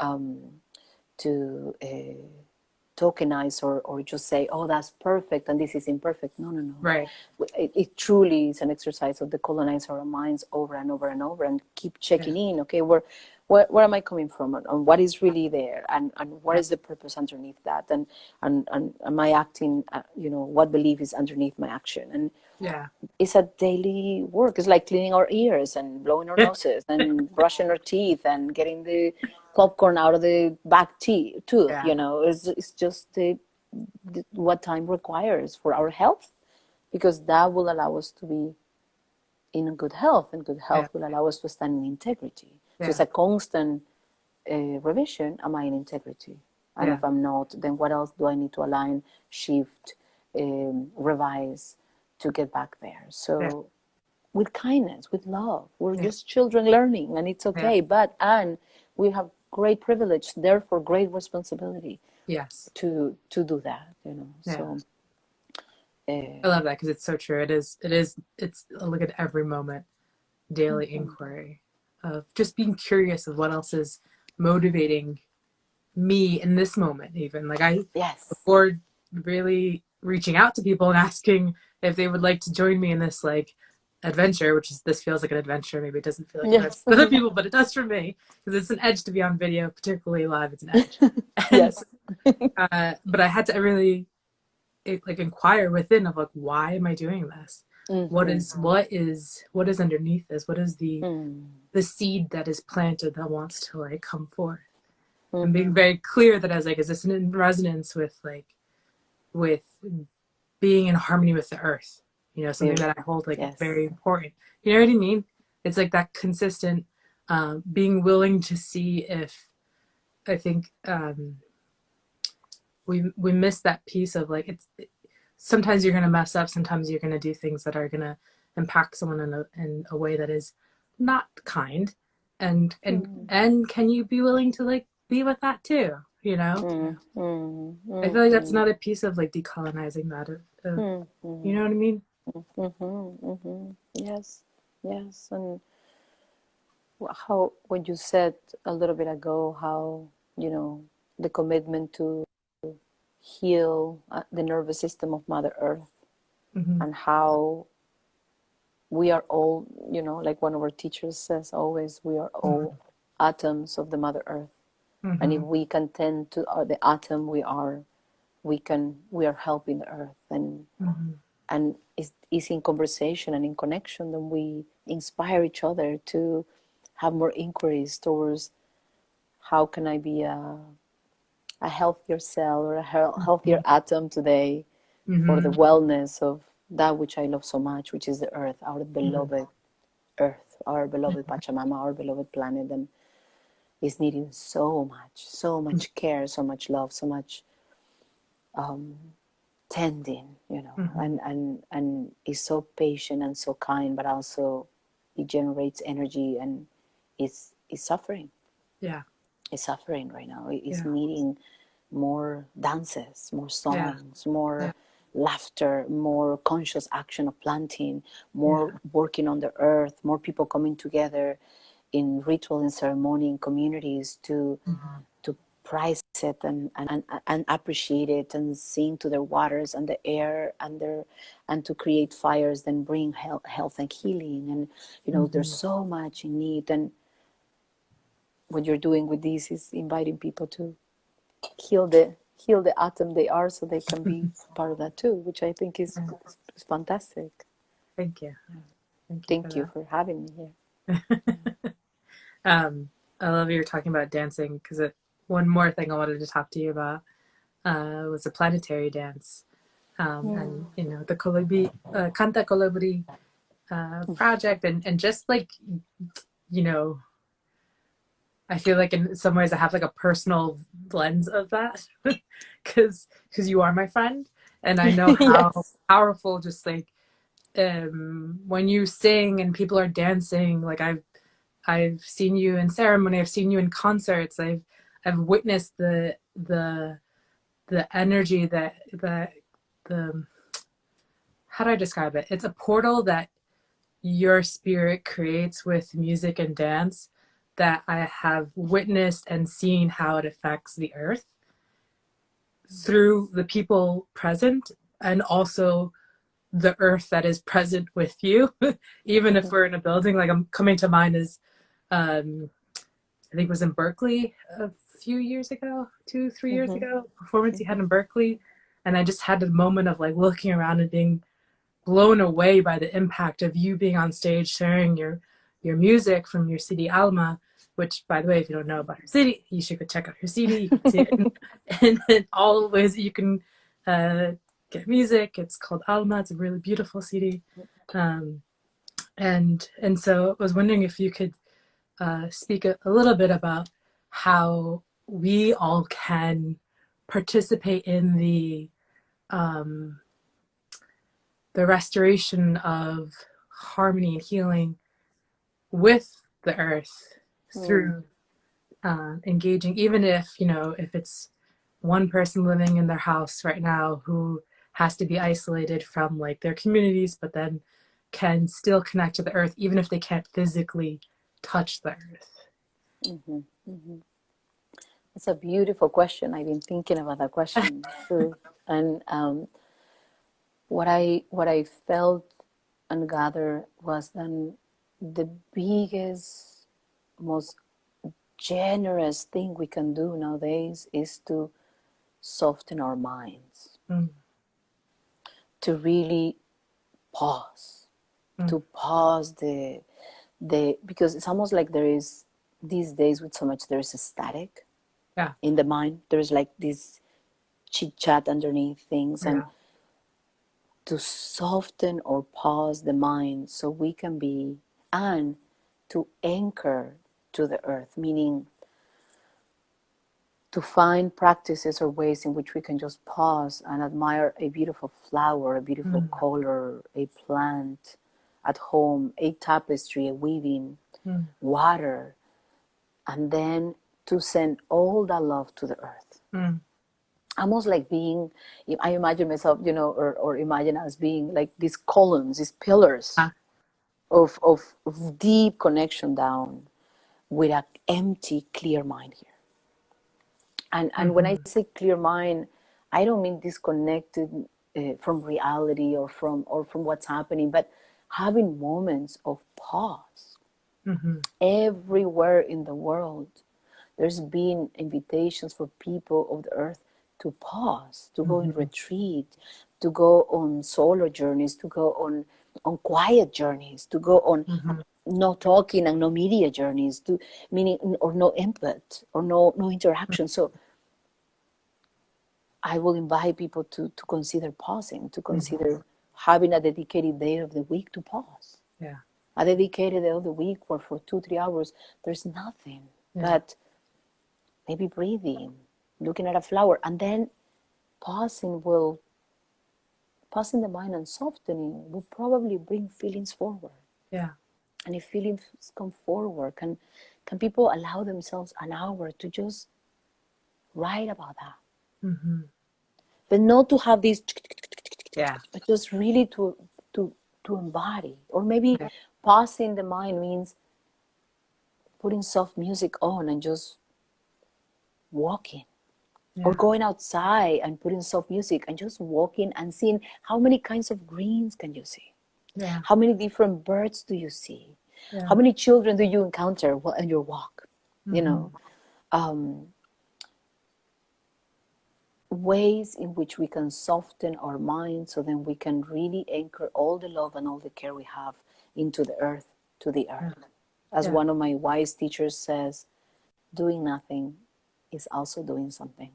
tokenize or just say, oh, that's perfect and this is imperfect. No. Right. It truly is an exercise of decolonize our minds over and over and over, and keep checking in. Okay, where am I coming from, and what is really there, and what is the purpose underneath that, and am I acting? What belief is underneath my action? And it's a daily work. It's like cleaning our ears and blowing our noses and brushing our teeth and getting the popcorn out of the back tooth. It's just what time requires for our health, because that will allow us to be in good health, and good health will allow us to stand in integrity. So it's a constant revision. Am I in integrity? And if I'm not, then what else do I need to align, shift, revise to get back there? So with kindness, with love, we're just children learning, and it's okay. And we have great privilege, therefore great responsibility. To do that, So I love that, because it's so true. It's a look at every moment, daily inquiry of just being curious of what else is motivating me in this moment. Even like before really reaching out to people and asking if they would like to join me in this like adventure, this feels like an adventure. Maybe it doesn't feel like an adventure for other people, but it does for me, because it's an edge to be on video, particularly live. It's an edge. But I had to really inquire within of like, why am I doing this? What is underneath this? What is the seed that is planted that wants to like come forth? And being very clear that I was like, is this in resonance with like with being in harmony with the earth. You know, something Beautiful. that I hold like Yes. very important. You know what I mean? It's like that consistent being willing to see if I think we miss that piece of like sometimes you're gonna mess up, sometimes you're gonna do things that are gonna impact someone in a way that is not kind, and can you be willing to like be with that too? You know, I feel like that's another piece of like decolonizing that. You know what I mean? Yes, yes. And how, when you said a little bit ago, how, you know, the commitment to heal the nervous system of Mother Earth, Mm-hmm. and how we are all, you know, like one of our teachers says always, we are all atoms of the Mother Earth. And if Mm-hmm. we can tend to the atom we are, we are helping the earth, Mm-hmm. and is in conversation and in connection, then we inspire each other to have more inquiries towards how can I be a healthier cell or a healthier atom today for the Mm-hmm. wellness of that which I love so much, which is the earth, our beloved earth, our beloved Pachamama, our beloved planet, and is needing so much care, so much love, so much tending, you know, Mm-hmm. and is so patient and so kind, but also it generates energy and is suffering. Yeah. Is suffering right now. It is Yeah. needing more dances, more Yeah. songs, more Yeah. laughter, more conscious action of planting, Yeah. more working on the earth, more people coming together in ritual and ceremony in communities to prize it and appreciate it and sing to their waters and the air and to create fires, then bring health and healing. And you know, Mm-hmm. there's so much in need. And what you're doing with this is inviting people to heal the atom they are, so they can be part of that too, which I think is fantastic. Thank you. Thank you for Thank you for having me here. that. I love you were talking about dancing because one more thing I wanted to talk to you about was the Planetary Dance. And you know the Canta Colibri project, and just like you know, I feel like in some ways I have like a personal lens of that because you are my friend, and I know how Yes. powerful just like when you sing and people are dancing. Like I've seen you in ceremony, I've seen you in concerts, I've witnessed the energy that the how do I describe it? It's a portal that your spirit creates with music and dance that I have witnessed and seen how it affects the earth through the people present and also the earth that is present with you. Even if we're in a building, like I'm coming to mind is I think it was in Berkeley a few years ago, 2, 3 years ago, performance he had in Berkeley. And I just had a moment of like looking around and being blown away by the impact of you being on stage sharing your music from your CD Alma, which by the way, if you don't know about her CD, you should go check out her CD. You can see it in all the ways that you can get music. It's called Alma. It's a really beautiful CD. Um, and so I was wondering if you could speak a little bit about how we all can participate in um, the restoration of harmony and healing with the earth through engaging, even if you know if it's one person living in their house right now who has to be isolated from like their communities, but then can still connect to the earth even if they can't physically touch the earth. It's a beautiful question. I've been thinking about that question too. And what I felt and gathered was that the biggest, most generous thing we can do nowadays is to soften our minds, Mm, to really pause, mm, to pause the because it's almost like there is these days with so much there is a static yeah. in the mind. There's like this chit chat underneath things, and Yeah. to soften or pause the mind so we can be, and to anchor to the earth, meaning to find practices or ways in which we can just pause and admire a beautiful flower, a beautiful color, a plant at home, a tapestry, a weaving, water, and then to send all that love to the earth. Almost like being, I imagine myself, or imagine us being like these columns, these pillars of deep connection down with an empty, clear mind here. And when I say clear mind, I don't mean disconnected from reality or from what's happening, but having moments of pause. Everywhere in the world, there's been invitations for people of the earth to pause, to go in retreat, to go on solo journeys, to go on quiet journeys, to go on no talking and no media journeys, to meaning or no input or no interaction. So I will invite people to consider pausing, to consider having a dedicated day of the week to pause. Yeah. A dedicated day of the week for 2-3 hours. There's nothing but maybe breathing, looking at a flower, and then pausing the mind and softening will probably bring feelings forward. Yeah. And if feelings come forward, can people allow themselves an hour to just write about that? But not to have these, but just really to embody. Or maybe pausing the mind means putting soft music on and just walking. Or going outside and putting soft music and just walking and seeing how many kinds of greens can you see? Yeah. How many different birds do you see? Yeah. How many children do you encounter in your walk? Ways in which we can soften our mind so then we can really anchor all the love and all the care we have into the earth, to the earth. As one of my wise teachers says, doing nothing is also doing something.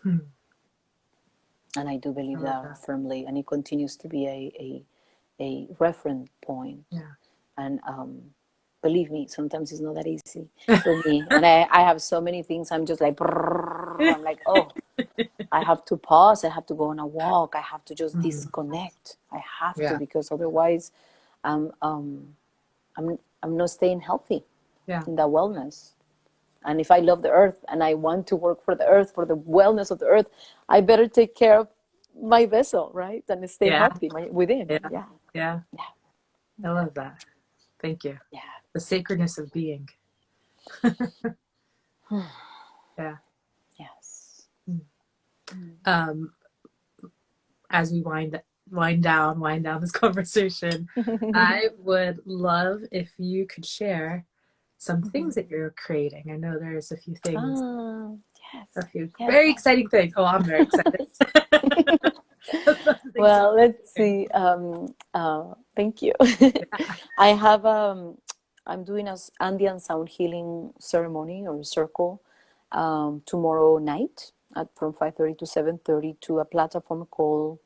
And I do believe that firmly, and it continues to be a reference point. And believe me, sometimes it's not that easy for me. And I have so many things, I'm just like, I'm like, oh, I have to pause, I have to go on a walk, I have to just disconnect. I have to, because otherwise I'm not staying healthy in that wellness. And if I love the earth and I want to work for the earth, for the wellness of the earth, I better take care of my vessel, right? And stay healthy within. Yeah. I love that. Thank you. Yeah. The sacredness of being. Yeah. Yes. As we wind down this conversation, I would love if you could share some things that you're creating. I know there's a few things, a few very exciting things. Oh, I'm very excited. Well, let's see. Thank you. I have I'm doing an Andean sound healing ceremony or circle tomorrow night from 5:30 to 7:30 to a platform called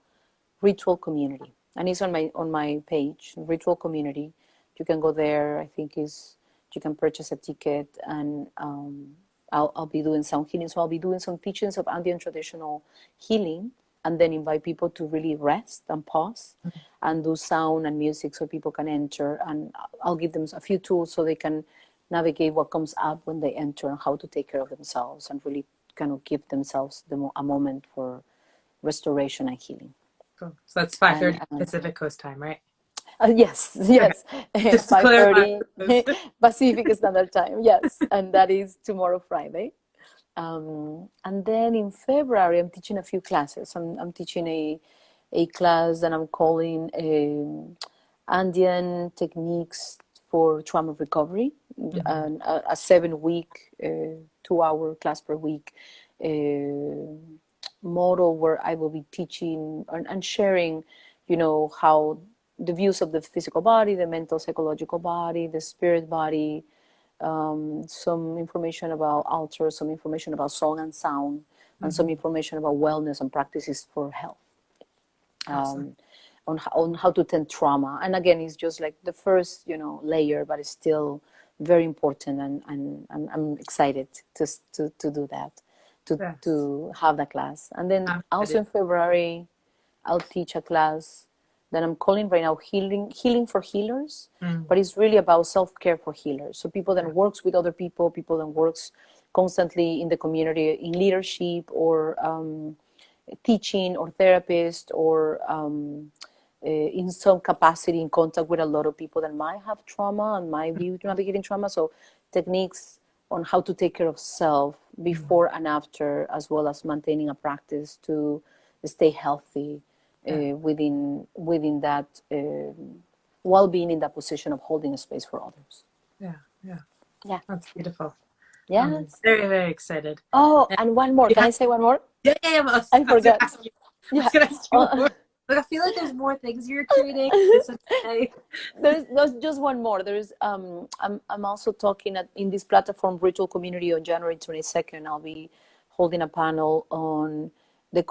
Ritual Community, and it's on my page, Ritual Community. You can go there. I think you can purchase a ticket, and I'll be doing sound healing. So I'll be doing some teachings of Andean traditional healing, and then invite people to really rest and pause and do sound and music so people can enter. And I'll give them a few tools so they can navigate what comes up when they enter and how to take care of themselves and really kind of give themselves a moment for restoration and healing. Cool. So that's 5:30 Pacific Coast time, right? Yes. Just to 5:30 Pacific Standard Time. Yes, and that is tomorrow, Friday. And then in February, I'm teaching a few classes. I'm teaching a class that I'm calling Andean Techniques for Trauma Recovery, and a 7-week, 2-hour class per week model where I will be teaching and sharing, how the views of the physical body, the mental, psychological body, the spirit body, some information about altar, some information about song and sound, and some information about wellness and practices for health. Awesome. On how to tend trauma. And again, it's just like the first, layer, but it's still very important. And I'm excited to do that, Yes. to have that class. And then I'm also in February, I'll teach a class that I'm calling right now healing for healers, but it's really about self-care for healers. So people that works with other people that works constantly in the community, in leadership or teaching or therapist or in some capacity in contact with a lot of people that might have trauma and might be navigating trauma. So techniques on how to take care of self before and after, as well as maintaining a practice to stay healthy within that, while being in that position of holding a space for others. Yeah. That's beautiful. Yes. I'm very, very excited. Oh, and one more. Can I say one more? Yeah. I forgot. I was gonna ask you more. Like, I feel like there's more things you're creating. There's just one more. There's I'm also talking in this platform Ritual Community on January 22nd. I'll be holding a panel on the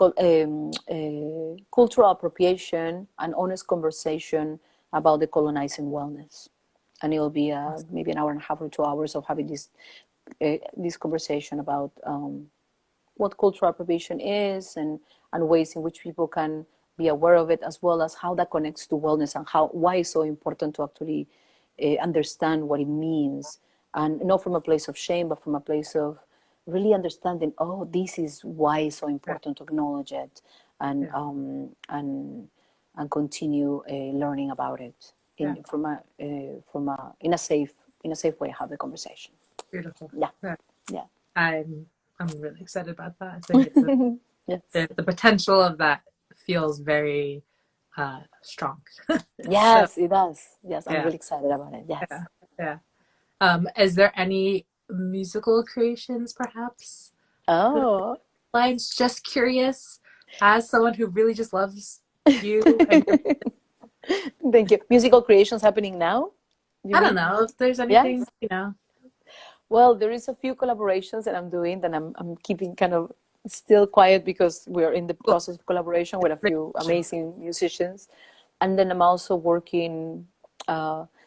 cultural appropriation and honest conversation about the colonizing wellness, and it will be maybe an hour and a half or 2 hours of having this conversation about what cultural appropriation is and ways in which people can be aware of it, as well as how that connects to wellness and why it's so important to actually understand what it means, and not from a place of shame, but from a place of really understanding. Oh, this is why it's so important to acknowledge it and continue learning about it in a safe way. Have the conversation. Beautiful. Yeah. I'm really excited about that. I think it's the potential of that feels very strong. Yes, it does. Yes, I'm really excited about it. Yes. Yeah. Is there any musical creations, perhaps? Oh. Lines, just curious, as someone who really just loves you. Thank you. Musical creations happening now? I don't know if there's anything, Well, there is a few collaborations that I'm doing that I'm keeping kind of still quiet because we're in the process of collaboration with a few amazing musicians. And then I'm also working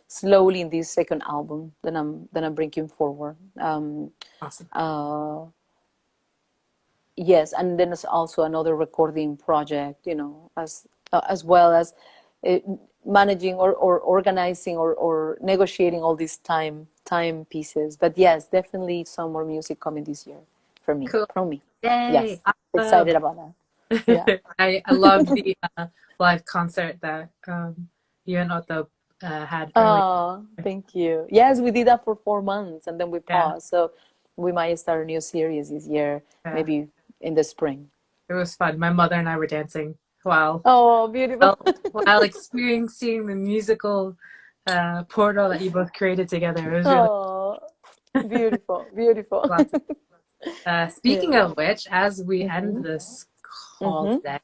slowly in this second album that I'm bringing forward. Awesome. Yes, and then there's also another recording project, as well as managing or organizing or negotiating all these time pieces. But yes, definitely some more music coming this year from me. Yay! Yes, Awesome. excited about that. Yeah. I loved the live concert that you and Otto had earlier. Oh, thank you. Yes, we did that for 4 months and then we paused. So we might start a new series this year, maybe in the spring. It was fun. My mother and I were dancing while beautiful. while experiencing the musical portal that you both created together. It was really beautiful. Speaking of which, as we end this call today,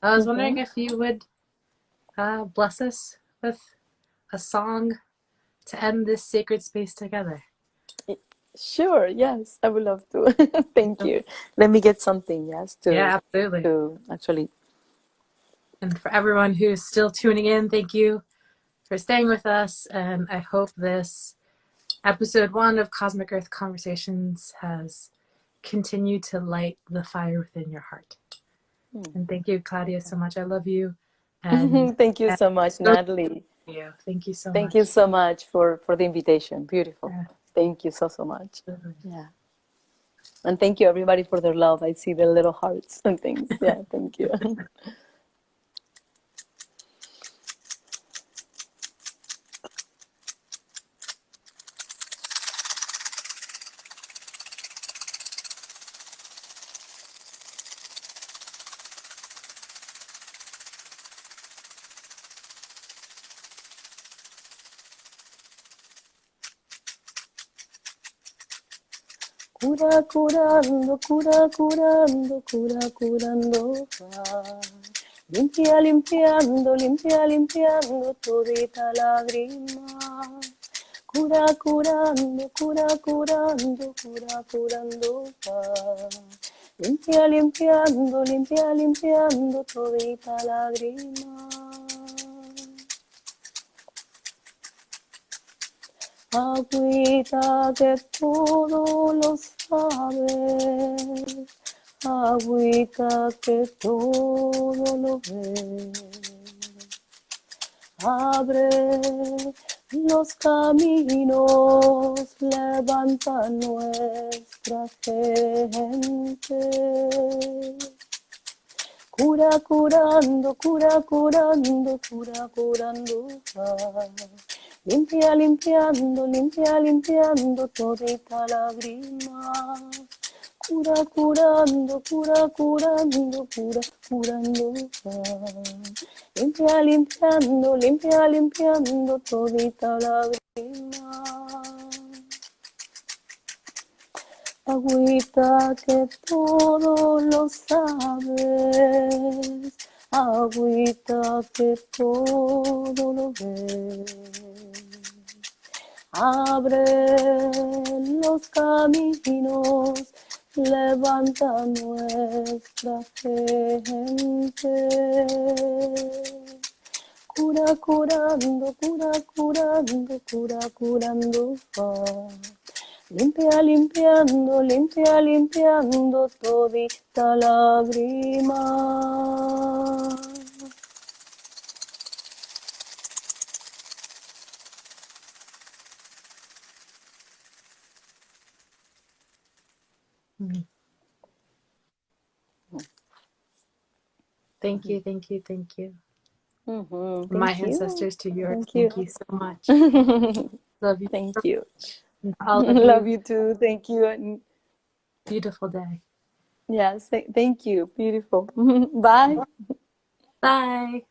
I was wondering if you would bless us with a song to end this sacred space together. Sure, yes, I would love to. Thank you. Let me get something, absolutely. To actually. And for everyone who's still tuning in, thank you for staying with us. And I hope this episode 1 of Cosmic Earth Conversations has continued to light the fire within your heart. And thank you, Claudia, so much. I love you. And thank you so much, Natalie. Thank you so much. Thank you so much for the invitation. Beautiful. Yeah. Thank you so much. Yeah. And thank you everybody for their love. I see the little hearts and things. Yeah, thank you. Curando, limpia, limpiando todita lágrima. Curando, Limpia, limpiando, limpia, limpiando todita lágrima. Agüita que todo lo sabe, agüita que todo lo ve. Abre los caminos, levanta nuestra gente. Cura curando, cura curando, cura curando. Limpia limpiando, limpia limpiando todita lágrima. Cura curando, cura curando, cura curando. Limpia limpiando, limpia limpiando todita lágrima. Agüita que todo lo sabes, agüita que todo lo ves. Abre los caminos, levanta nuestra gente. Cura curando, cura curando, cura curando. Limpia limpiando, limpia limpiando todita lágrima. Thank you, thank you, thank you. Thank My you. ancestors to yours. Thank Thank you so much. Love you. Thank you. All of Love you. you too. Thank you. And Beautiful day. yes, thank you. Beautiful. Bye. Bye.